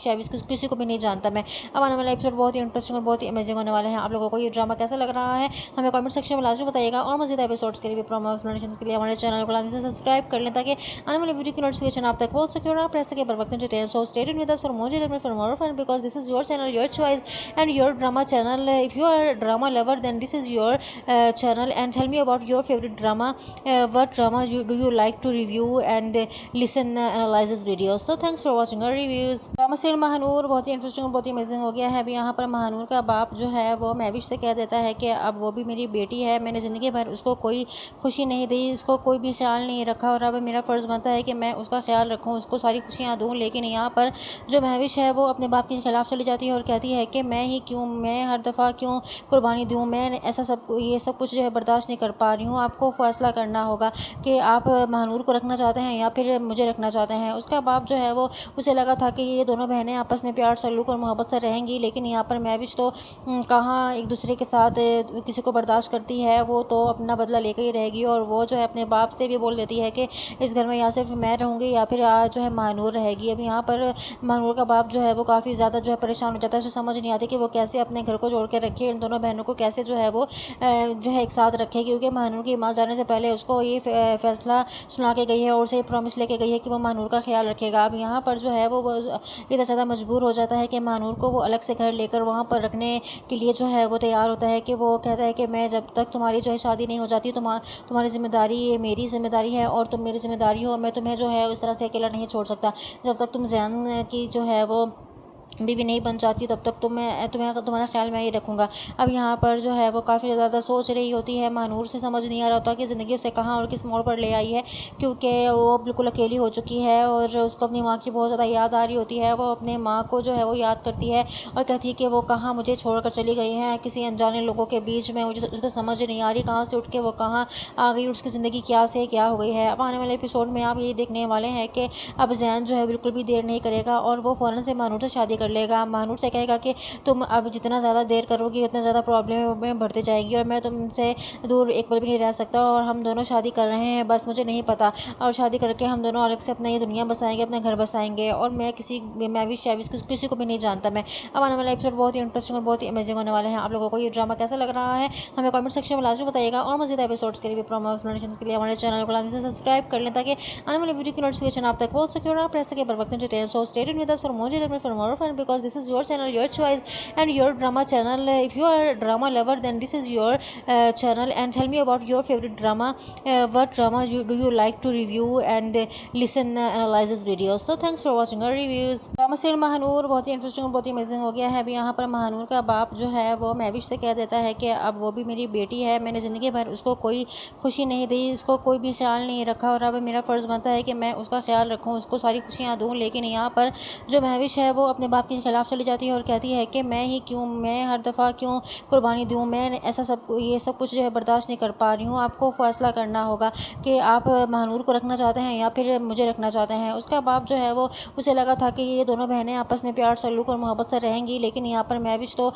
Speaker 6: किसी को भी नहीं जानता मैं। अब आने वाला एपिसोड बहुत ही इंटरेस्टिंग और बहुत ही अमेजिंग होने वाले हैं। आप लोगों को ये ड्रामा कैसा लग रहा है हमें कमेंट सेक्शन में लाजमी बताइएगा, और मज़ीद एपिसोड्स के लिए प्रोमो एक्सप्लेनेशन के लिए हमारे चैनल को लाजमी से सब्सक्राइब कर लें ताकि आने वाली वीडियो की नोटिफिकेशन आप तक पहुंच सके और आप रह सके बर वक्त detail. So stay tuned with us for more fun because this is your channel, your choice and your drama channel. If you are a drama lover then this is your channel, and tell me about your favorite drama. What drama do you like to review and listen analysis videos. So thanks for watching our reviews. Drama serial Mahnoor बहुत ही interesting और बहुत ही amazing हो गया है। अभी यहाँ पर महानूर का बाप जो है वो महविश से कह देता है कि अब वो भी मेरी बेटी है, मैंने ज़िंदगी भर उसको कोई खुशी नहीं दी, उसको कोई भी ख्याल नहीं रखा, और अब मेरा फ़र्ज़ बनता है कि मैं उसका ख्याल रखूँ, उसको सारी खुशियाँ दूँ। लेकिन यहाँ पर जो महविश है वो अपने बाप के खिलाफ चली जाती है और कहती है कि मैं हर दफ़ा क्यों कुर्बानी दूँ, मैं ये सब कुछ जो है बर्दाश्त नहीं कर पा रही हूँ। आपको फ़ैसला करना होगा कि आप महानूर को रखना चाहते हैं या फिर मुझे रखना चाहते हैं। उसका बाप जो है वो उसे लगा था कि ये दोनों बहनें आपस में प्यार सल्लूक और मोहब्बत से रहेंगी, लेकिन यहाँ पर महविश तो कहाँ एक दूसरे के साथ किसी को बर्दाश्त करती है, वो तो अपना बदला लेकर ही रहेगी। और वो जो है अपने बाप से भी बोल देती है कि इस घर में या सिर्फ मैं रहूँगी या फिर जो है महानूर रहेगी। अब यहाँ पर महानूर का बाप जो है वो काफ़ी ज़्यादा जो है परेशान हो जाता है। उसे समझ नहीं आती कि वो कैसे अपने घर को जोड़ के रखे, इन दोनों बहनों को कैसे जो है वो जो है एक साथ रखे, क्योंकि महानूर की माँ जाने से पहले उसको ये फैसला सुना के गई है और उसे प्रॉमिस लेके गई है कि वो महानूर का ख्याल रखेगा। अब यहाँ पर जो है वो इतना ज़्यादा मजबूर हो जाता है कि महानूर को वो अलग से घर लेकर वहाँ पर रखने के लिए जो है वो तैयार होता है, कि वो कहता है कि मैं जब तक तुम्हारी जो है शादी नहीं हो जाती तुम्हारी जिम्मेदारी ये मेरी जिम्मेदारी है और तुम मेरी जिम्मेदारी हो, मैं तुम्हें जो है उस तरह से अकेला नहीं छोड़ सकता। जब तक तुम ज़ैन की जो है वो बीवी नहीं बन जाती तब तक तुम्हारा ख्याल मैं ही रखूँगा। अब यहाँ पर जो है वो काफ़ी ज़्यादा सोच रही होती है। महानूर से समझ नहीं आ रहा होता कि ज़िंदगी उसे कहाँ और किस मोड़ पर ले आई है, क्योंकि वो बिल्कुल अकेली हो चुकी है और उसको अपनी माँ की बहुत ज़्यादा याद आ रही होती है। वो अपने माँ को जो है वो याद करती है और कहती है कि वो कहाँ मुझे छोड़कर चली गई हैं, किसी अनजाने लोगों के बीच में। मुझे उसे तो समझ नहीं आ रही कहाँ से उठ के वो कहाँ आ गई, उसकी ज़िंदगी क्या से क्या हो गई है। अब आने वाले एपिसोड में आप ये देखने वाले हैं कि अब ज़ैन जो है बिल्कुल भी देर नहीं करेगा और वो फ़ौरन से महानूर से शादी कर लेगा। महानूर से कहेगा कि तुम अब जितना ज़्यादा देर करोगी उतना ज़्यादा प्रॉब्लम में बढ़ती जाएगी और मैं तुमसे दूर एक पल भी नहीं रह सकता, और हम दोनों शादी कर रहे हैं, बस मुझे नहीं पता, और शादी करके हम दोनों अलग से अपना ये दुनिया बसाएंगे, अपना घर बसाएंगे, और मैं किसी को भी नहीं जानता मैं। अब आने वाला एपिसोड बहुत ही इंटरेस्टिंग और बहुत ही अमेजिंग होने वाले हैं। आप लोगों को ये ड्रामा कैसा लग रहा है हमें कमेंट सेक्शन में लाजमी बताइएगा, और मज़ीद एपिसोड्स के लिए प्रोमो एक्सप्लेनेशन के लिए हमारे चैनल को लाजमी से सब्सक्राइब कर लें ताकि आने वाली वीडियो की नोटिफिकेशन आप तक पहुंच सके और आप रह सके बर वक्त detail. So stay tuned with us for more fun because this is your channel, your choice and your drama channel. If you are a drama lover then this is your channel, and tell me about your favorite drama. What drama do you like to review and listen analysis videos. So thanks for watching our reviews. Drama serial Mahnoor बहुत ही interesting और बहुत ही amazing हो गया है। अभी यहाँ पर महानूर का बाप जो है वो महविश से कह देता है कि अब वो भी मेरी बेटी है, मैंने ज़िंदगी भर उसको कोई खुशी नहीं दी, उसको कोई भी ख्याल नहीं रखा, और अब मेरा फ़र्ज़ बनता है कि मैं उसका ख्याल रखूँ, उसको सारी खुशियाँ दूँ। लेकिन यहाँ पर जो महविश है वो अपने बाप के खिलाफ चली जाती है और कहती है कि मैं हर दफ़ा क्यों कुर्बानी दूँ, मैं ये सब कुछ जो है बर्दाश्त नहीं कर पा रही हूँ। आपको फ़ैसला करना होगा कि आप महानूर को रखना चाहते हैं या फिर मुझे रखना चाहते हैं। उसका बाप जो है वो उसे लगा था कि ये दोनों दोनों बहनें आपस में प्यार सल्लूक और मोहब्बत से रहेंगी, लेकिन यहाँ पर महविश तो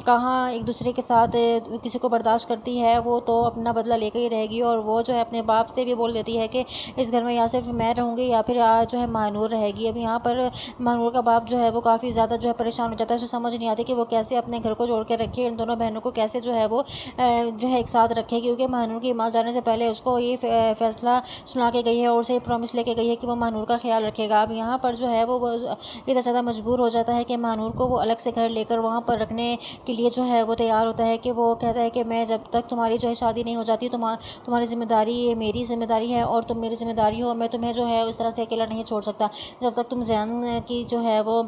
Speaker 6: कहाँ एक दूसरे के साथ किसी को बर्दाश्त करती है, वो तो अपना बदला लेकर ही रहेगी। और वो जो है अपने बाप से भी बोल देती है कि इस घर में या सिर्फ मैं रहूँगी या फिर जो है महानूर रहेगी। अब यहाँ पर महानूर का बाप जो है वो काफ़ी ज़्यादा जो है परेशान हो जाता है। उसे समझ नहीं आती कि वो कैसे अपने घर को जोड़ के रखे, इन दोनों बहनों को कैसे जो है वो जो है एक साथ रखे, क्योंकि महानूर की माँ जाने से पहले उसको ये फैसला सुना के गई है और उसे प्रॉमिस लेके गई है कि वो महानूर का ख्याल रखेगा। अब यहाँ पर जो है वो इतना ज़्यादा मजबूर हो जाता है कि महानूर को वो अलग से घर लेकर वहाँ पर रखने के लिए जो है वो तैयार होता है, कि वो कहता है कि मैं जब तक तुम्हारी जो है शादी नहीं हो जाती तुम्हारी जिम्मेदारी ये मेरी जिम्मेदारी है और तुम मेरी जिम्मेदारी हो, मैं तुम्हें जो है उस तरह से अकेला नहीं छोड़ सकता। जब तक तुम ज़ैन की जो है वो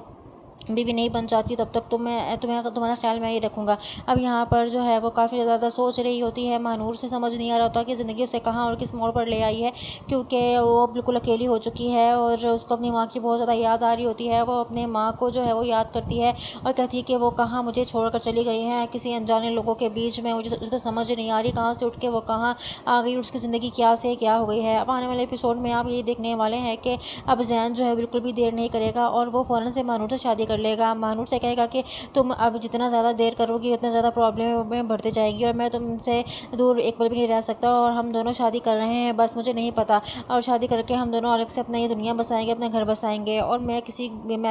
Speaker 6: बीवी नहीं बन जाती तब तक तुम्हारा ख्याल मैं ही रखूँगा। अब यहाँ पर जो है वो काफ़ी ज़्यादा सोच रही होती है। महानूर से समझ नहीं आ रहा होता कि ज़िंदगी उसे कहाँ और किस मोड़ पर ले आई है, क्योंकि वो बिल्कुल अकेली हो चुकी है और उसको अपनी माँ की बहुत ज़्यादा याद आ रही होती है। वो अपने माँ को जो है वो याद करती है और कहती है कि वो कहाँ मुझे छोड़कर चली गई हैं, किसी अनजाने लोगों के बीच में। मुझे उसे तो समझ नहीं आ रही कहाँ से उठ के वो कहाँ आ गई, उसकी ज़िंदगी क्या से क्या हो गई है। अब आने वाले एपिसोड में आप ये देखने वाले हैं कि अब ज़ैन जो है बिल्कुल भी देर नहीं करेगा और वो फ़ौरन से महानूर से शादी कर लेगा। महानूर से कहेगा कि तुम अब जितना ज़्यादा देर करोगी उतना ज़्यादा प्रॉब्लम में बढ़ती जाएगी और मैं तुमसे दूर एक पल भी नहीं रह सकता, और हम दोनों शादी कर रहे हैं, बस मुझे नहीं पता, और शादी करके हम दोनों अलग से अपना ये दुनिया बसाएंगे, अपना घर बसाएंगे, और मैं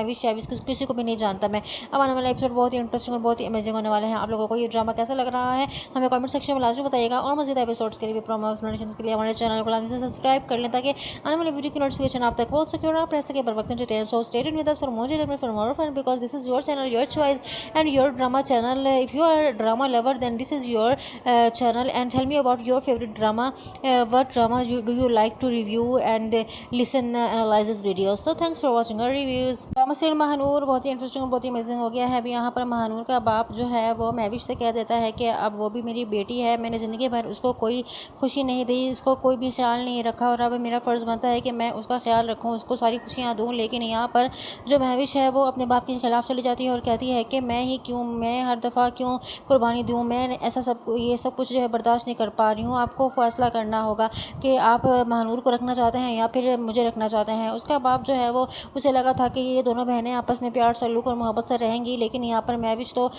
Speaker 6: भी किसी को भी नहीं जानता मैं। अब आने वाला एपिसोड बहुत ही इंटरेस्टिंग और बहुत ही अमेजिंग होने वाले हैं। आप लोगों को ये ड्रामा कैसा लग रहा है हमें कमेंट सेक्शन में लाजमी बताइएगा, और मज़ीद एपिसोड्स के लिए प्रोमो एक्सप्लेनेशन के लिए हमारे चैनल को लाजमी से सब्सक्राइब कर लें ताकि आने वाली वीडियो की नोटिफिकेशन आप तक पहुंच सके और आप रह सके बर वक्त detail. So stay tuned with us for more fun because this is your channel, your choice and your drama channel. If you are a drama lover then this is your channel, and tell me about your favorite drama. What drama do you like to review and listen analysis videos. So thanks for watching our reviews. Drama serial Mahnoor बहुत ही interesting और बहुत ही amazing हो गया है। अभी यहाँ पर महानूर का बाप जो है वो महविश से कह देता है कि अब वो भी मेरी बेटी है, मैंने ज़िंदगी भर उसको कोई खुशी नहीं दी, उसको कोई भी ख्याल नहीं रखा, और अब मेरा फ़र्ज़ बनता है कि मैं उसका ख्याल रखूँ, उसको सारी खुशियाँ दूँ। लेकिन यहाँ पर जो महविश है वो अपने बाप के खिलाफ चली जाती है और कहती है कि मैं हर दफ़ा क्यों कुर्बानी दूँ, मैं ये सब कुछ जो है बर्दाश्त नहीं कर पा रही हूँ। आपको फ़ैसला करना होगा कि आप महानूर को रखना चाहते हैं या फिर मुझे रखना चाहते हैं। उसका बाप जो है वो उसे लगा था कि ये दोनों बहनें आपस में प्यार सल्लूक और मोहब्बत से रहेंगी, लेकिन यहाँ पर महविश तो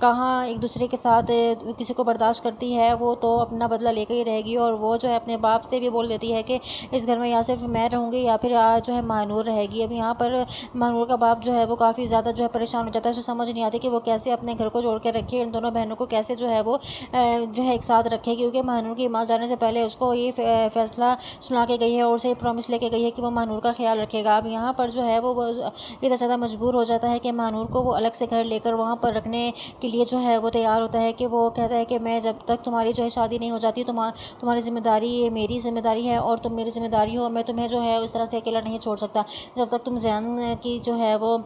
Speaker 6: कहाँ एक दूसरे के साथ किसी को बर्दाश्त करती है, वो तो अपना बदला लेकर ही रहेगी। और वो जो है अपने बाप से भी बोल देती है कि इस घर में या सिर्फ मैं रहूँगी या फिर जो है महानूर रहेगी। अब यहाँ पर महानूर का बाप जो है वो काफ़ी ज़्यादा जो है परेशान हो जाता है। उसे समझ नहीं आती कि वो कैसे अपने घर को जोड़ के रखे, इन दोनों बहनों को कैसे जो है वो जो है एक साथ रखे, क्योंकि महानूर की माँ जाने से पहले उसको ये फैसला सुना के गई है और उसे प्रॉमिस लेके गई है कि वो महानूर का ख्याल रखेगा। अब यहाँ पर जो है वो इतना ज़्यादा मजबूर हो जाता है कि महानूर को वो अलग से घर लेकर वहाँ पर रखने के लिए जो है वो तैयार होता है, कि वो कहता है कि मैं जब तक तुम्हारी जो है शादी नहीं हो जाती तुम्हारी जिम्मेदारी ये मेरी जिम्मेदारी है और तुम मेरी जिम्मेदारी हो, मैं तुम्हें जो है उस तरह से अकेला नहीं छोड़ सकता। जब तक तुम ज़ैन की जो है वो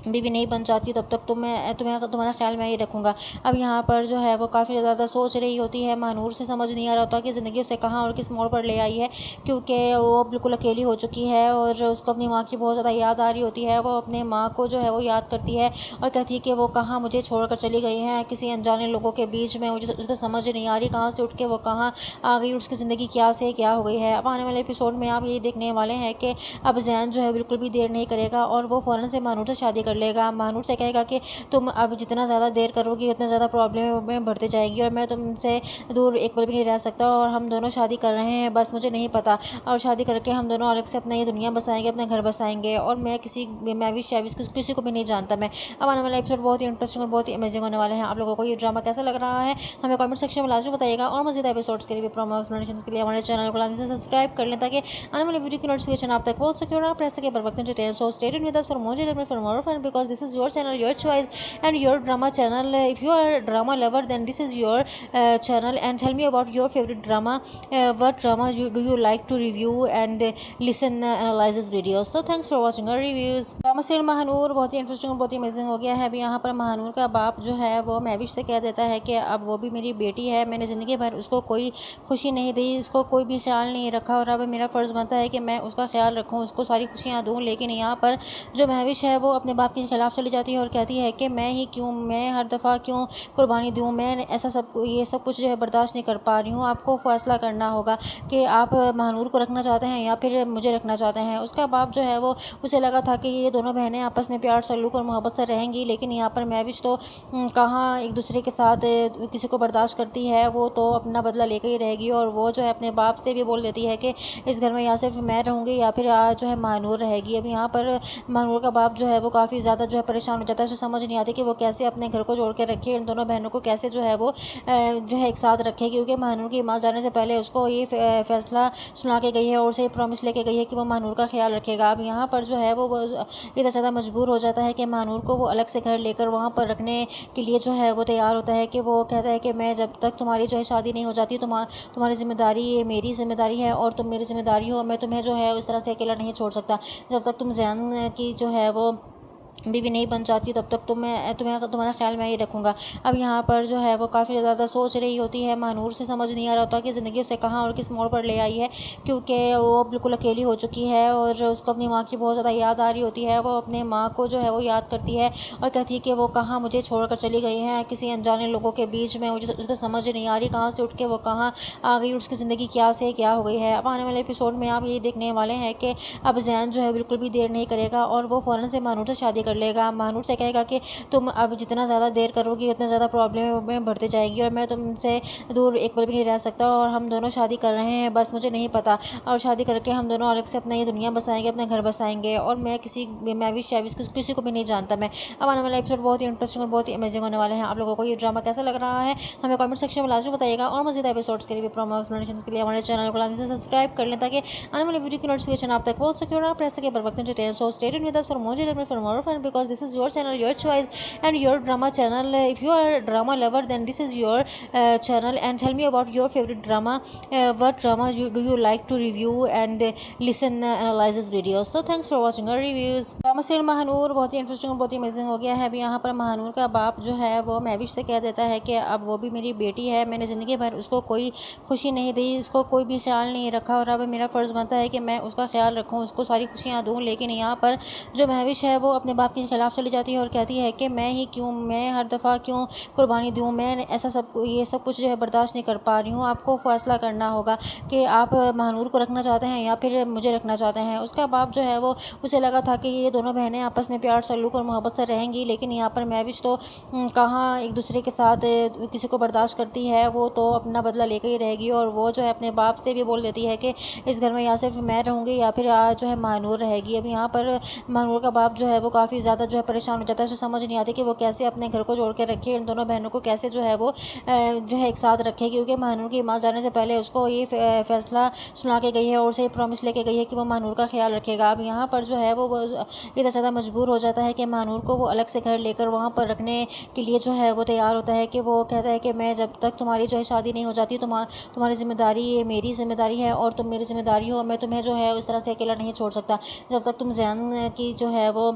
Speaker 6: बीवी नहीं बन जाती तब तक तुम्हारा ख्याल मैं ही रखूँगा। अब यहाँ पर जो है वो काफ़ी ज़्यादा सोच रही होती है। महानूर से समझ नहीं आ रहा होता कि ज़िंदगी उसे कहाँ और किस मोड़ पर ले आई है, क्योंकि वो बिल्कुल अकेली हो चुकी है और उसको अपनी माँ की बहुत ज़्यादा याद आ रही होती है। वो अपने माँ को जो है वो याद करती है और कहती है कि वो कहाँ मुझे छोड़कर चली गई हैं, किसी अनजाने लोगों के बीच में। मुझे उसे तो समझ नहीं आ रही कहाँ से उठ के वो कहाँ आ गई, उसकी ज़िंदगी क्या से क्या हो गई है। अब आने वाले एपिसोड में आप ये देखने वाले हैं कि अब ज़ैन जो है बिल्कुल भी देर नहीं करेगा और वो फ़ौरन से महानूर से शादी कर लेगा। महानूर से कहेगा कि तुम अब जितना ज़्यादा देर करोगी उतना ज़्यादा प्रॉब्लम में बढ़ती जाएगी और मैं तुमसे दूर एक पल भी नहीं रह सकता, और हम दोनों शादी कर रहे हैं, बस मुझे नहीं पता, और शादी करके हम दोनों अलग से अपना ये दुनिया बसाएंगे, अपना घर बसाएंगे, और मैं किसी को भी नहीं जानता मैं। अब आने वाला एपिसोड बहुत ही इंटरेस्टिंग और बहुत ही अमेजिंग होने वाले हैं। आप लोगों को ये ड्रामा कैसा लग रहा है हमें कमेंट सेक्शन में लाजमी बताइएगा, और मज़ीद एपिसोड्स के लिए प्रोमो एक्सप्लेनेशन के लिए हमारे चैनल को लाजमी से सब्सक्राइब कर लें ताकि आने वाली वीडियो की नोटिफिकेशन आप तक पहुंच सके और आप रह सके बर वक्त detail. So stay tuned with us for more fun because this is your channel, your choice and your drama channel. If you are a drama lover then this is your channel, and tell me about your favorite drama. What drama do you like to review and listen analysis videos. So thanks for watching our reviews. Drama serial Mahnoor बहुत ही interesting और बहुत ही amazing हो गया है। अभी यहाँ पर महानूर का बाप जो है वो महविश से कह देता है कि अब वो भी मेरी बेटी है, मैंने ज़िंदगी भर उसको कोई खुशी नहीं दी, उसको कोई भी ख्याल नहीं रखा, और अब मेरा फ़र्ज़ बनता है कि मैं उसका ख्याल रखूँ, उसको सारी खुशियाँ दूँ। लेकिन यहाँ पर जो महविश है वो अपने बाप के खिलाफ चली जाती है और कहती है कि मैं हर दफ़ा क्यों कुर्बानी दूँ, मैं ये सब कुछ जो है बर्दाश्त नहीं कर पा रही हूँ। आपको फ़ैसला करना होगा कि आप महानूर को रखना चाहते हैं या फिर मुझे रखना चाहते हैं। उसका बाप जो है वो उसे लगा था कि ये दोनों दोनों बहनें आपस में प्यार सल्लूक और मोहब्बत से रहेंगी, लेकिन यहाँ पर महविश तो कहाँ एक दूसरे के साथ किसी को बर्दाश्त करती है, वो तो अपना बदला लेकर ही रहेगी। और वो जो है अपने बाप से भी बोल देती है कि इस घर में या सिर्फ मैं रहूँगी या फिर जो है महानूर रहेगी। अब यहाँ पर महानूर का बाप जो है वो काफ़ी ज़्यादा जो है परेशान हो जाता है। उसे समझ नहीं आती कि वो कैसे अपने घर को जोड़ के रखे, इन दोनों बहनों को कैसे जो है वो जो है एक साथ रखे, क्योंकि महानूर की माँ जाने से पहले उसको ये फैसला सुना के गई है और उसे प्रॉमिस लेके गई है कि वो महानूर का ख्याल रखेगा। अब यहाँ पर जो है वो इतना ज़्यादा मजबूर हो जाता है कि महानूर को वो अलग से घर लेकर वहाँ पर रखने के लिए जो है वो तैयार होता है, कि वो कहता है कि मैं जब तक तुम्हारी जो है शादी नहीं हो जाती तुम्हारी जिम्मेदारी ये मेरी जिम्मेदारी है और तुम मेरी जिम्मेदारी हो, मैं तुम्हें जो है उस तरह से अकेला नहीं छोड़ सकता। जब तक तुम जैन की जो है वो बीवी नहीं बन जाती तब तक तुम्हारा ख्याल मैं ही रखूँगा। अब यहाँ पर जो है वो काफ़ी ज़्यादा सोच रही होती है। महानूर से समझ नहीं आ रहा होता कि ज़िंदगी उसे कहाँ और किस मोड़ पर ले आई है, क्योंकि वो बिल्कुल अकेली हो चुकी है और उसको अपनी माँ की बहुत ज़्यादा याद आ रही होती है। वो अपने माँ को जो है वो याद करती है और कहती है कि वो कहाँ मुझे छोड़कर चली गई हैं, किसी अनजाने लोगों के बीच में। मुझे उसे तो समझ नहीं आ रही कहाँ से उठ के वो कहाँ आ गई, उसकी ज़िंदगी क्या से क्या हो गई है। अब आने वाले एपिसोड में आप ये देखने वाले हैं कि अब जैन जो है बिल्कुल भी देर नहीं करेगा और वो फ़ौरन से महानूर से शादी कर लेगा। महानूर से कहेगा कि तुम अब जितना ज़्यादा देर करोगी उतना ज़्यादा प्रॉब्लम में बढ़ती जाएगी और मैं तुमसे दूर एक पल भी नहीं रह सकता, और हम दोनों शादी कर रहे हैं, बस मुझे नहीं पता, और शादी करके हम दोनों अलग से अपना ये दुनिया बसाएंगे, अपना घर बसाएंगे, और मैं भी किसी को भी नहीं जानता मैं। अब आने वाला एपिसोड बहुत ही इंटरेस्टिंग और बहुत ही अमेजिंग होने वाले हैं। आप लोगों को ये ड्रामा कैसा लग रहा है हमें कमेंट सेक्शन में लाजमी बताइएगा, और मज़ीद एपिसोड्स के लिए प्रोमो एक्सप्लेनेशन के लिए हमारे चैनल को लाजमी से सब्सक्राइब कर लें ताकि आने वाली वीडियो की नोटिफिकेशन आप तक पहुंच सके और आप रह सके बर वक्त entertain. So stay tuned with us for more fun because this is your channel, your choice and your drama channel. If you are a drama lover then this is your channel, and tell me about your favorite drama. What drama do you like to review and listen analysis videos. So thanks for watching our reviews. Drama serial Mahnoor बहुत ही interesting और बहुत ही amazing हो गया है। अभी यहाँ पर महानूर का बाप जो है वो महविश से कह देता है कि अब वो भी मेरी बेटी है, मैंने ज़िंदगी भर उसको कोई खुशी नहीं दी, उसको कोई भी ख्याल नहीं रखा, और अब मेरा फ़र्ज़ बनता है कि मैं उसका ख्याल रखूँ, उसको सारी खुशियाँ दूँ। लेकिन यहाँ पर जो महविश है वो अपने बाप के खिलाफ चली जाती है और कहती है कि मैं हर दफ़ा क्यों कुर्बानी दूँ, मैं ये सब कुछ जो है बर्दाश्त नहीं कर पा रही हूँ। आपको फ़ैसला करना होगा कि आप महानूर को रखना चाहते हैं या फिर मुझे रखना चाहते हैं। उसका बाप जो है वो उसे लगा था कि ये दोनों बहनें आपस में प्यार सल्लूक और मोहब्बत से रहेंगी, लेकिन यहाँ पर महविश तो कहाँ एक दूसरे के साथ किसी को बर्दाश्त करती है, वो तो अपना बदला लेकर ही रहेगी। और वो जो है अपने बाप से भी बोल देती है कि इस घर में या सिर्फ मैं रहूँगी या फिर जो है महानूर रहेगी। अब यहाँ पर महानूर का बाप जो है वो काफ़ी ज़्यादा जो है परेशान हो जाता है। उसे समझ नहीं आती कि वो कैसे अपने घर को जोड़ के रखे, इन दोनों बहनों को कैसे जो है वो जो है एक साथ रखे, क्योंकि महानूर की माँ जाने से पहले उसको ये फैसला सुना के गई है और उसे प्रॉमिस लेके गई है कि वो महानूर का ख्याल रखेगा। अब यहाँ पर जो है वो इतना ज़्यादा मजबूर हो जाता है कि महानूर को वो अलग से घर लेकर वहाँ पर रखने के लिए जो है वो तैयार होता है, कि वो कहता है कि मैं जब तक तुम्हारी जो है शादी नहीं हो जाती तुम्हारी जिम्मेदारी ये मेरी जिम्मेदारी है और तुम मेरी जिम्मेदारी हो, मैं तुम्हें जो है उस तरह से अकेला नहीं छोड़ सकता। जब तक तुम जैन की जो है वो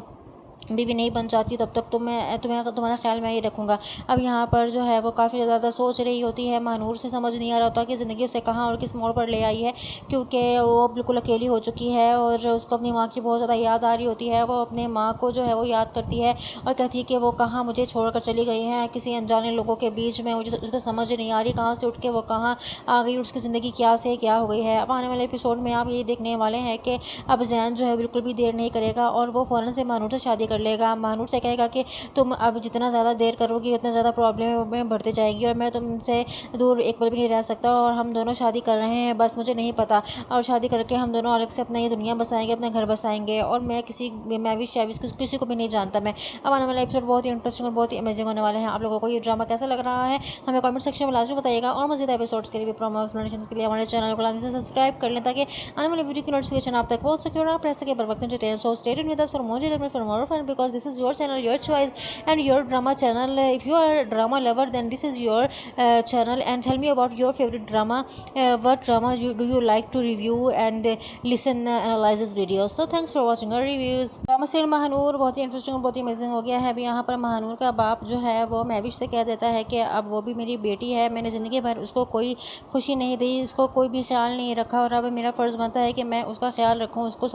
Speaker 6: बीवी नहीं बन जाती तब तक तुम्हारा ख्याल मैं ही रखूँगा। अब यहाँ पर जो है वो काफ़ी ज़्यादा सोच रही होती है। महानूर से समझ नहीं आ रहा होता कि ज़िंदगी उसे कहाँ और किस मोड़ पर ले आई है, क्योंकि वो बिल्कुल अकेली हो चुकी है और उसको अपनी माँ की बहुत ज़्यादा याद आ रही होती है। वो अपने माँ को जो है वो याद करती है और कहती है कि वो कहाँ मुझे छोड़कर चली गई हैं, किसी अनजाने लोगों के बीच में। मुझे उसे तो समझ नहीं आ रही कहाँ से उठ के वो कहाँ आ गई, उसकी ज़िंदगी क्या से क्या हो गई है। अब आने वाले एपिसोड में आप ये देखने वाले हैं कि अब जैन जो है बिल्कुल भी देर नहीं करेगा और वो फ़ौरन से महानूर से शादी कर लेगा। महानूर से कहेगा कि तुम अब जितना ज़्यादा देर करोगी उतना ज़्यादा प्रॉब्लम में बढ़ती जाएगी और मैं तुमसे दूर एक पल भी नहीं रह सकता, और हम दोनों शादी कर रहे हैं, बस मुझे नहीं पता, और शादी करके हम दोनों अलग से अपना ये दुनिया बसाएंगे, अपना घर बसाएंगे, और मैं किसी को भी नहीं जानता मैं। अब आने वाला एपिसोड बहुत ही इंटरेस्टिंग और बहुत ही अमेजिंग होने वाले हैं। आप लोगों को ये ड्रामा कैसा लग रहा है हमें कमेंट सेक्शन में लाजमी बताइएगा, और मज़ीद एपिसोड्स के लिए प्रोमो एक्सप्लेनेशन के लिए हमारे चैनल को लाजमी से सब्सक्राइब कर लें ताकि आने वाली वीडियो की नोटिफिकेशन आप तक पहुंच सके और आप रह सके बर वक्त entertain. So stay tuned with us for more fun because this is your channel, your choice and your drama channel. If you are a drama lover then this is your channel, and tell me about your favorite drama. What drama do you like to review and listen analysis videos. So thanks for watching our reviews. Drama serial Mahnoor बहुत ही interesting और बहुत ही amazing हो गया है। अभी यहाँ पर महानूर का बाप जो है वो महविश से कह देता है कि अब वो भी मेरी बेटी है, मैंने ज़िंदगी भर उसको कोई खुशी नहीं दी, उसको कोई भी ख्याल नहीं रखा, और अब मेरा फ़र्ज़ बनता है कि मैं उसका ख्याल रखूँ, उसको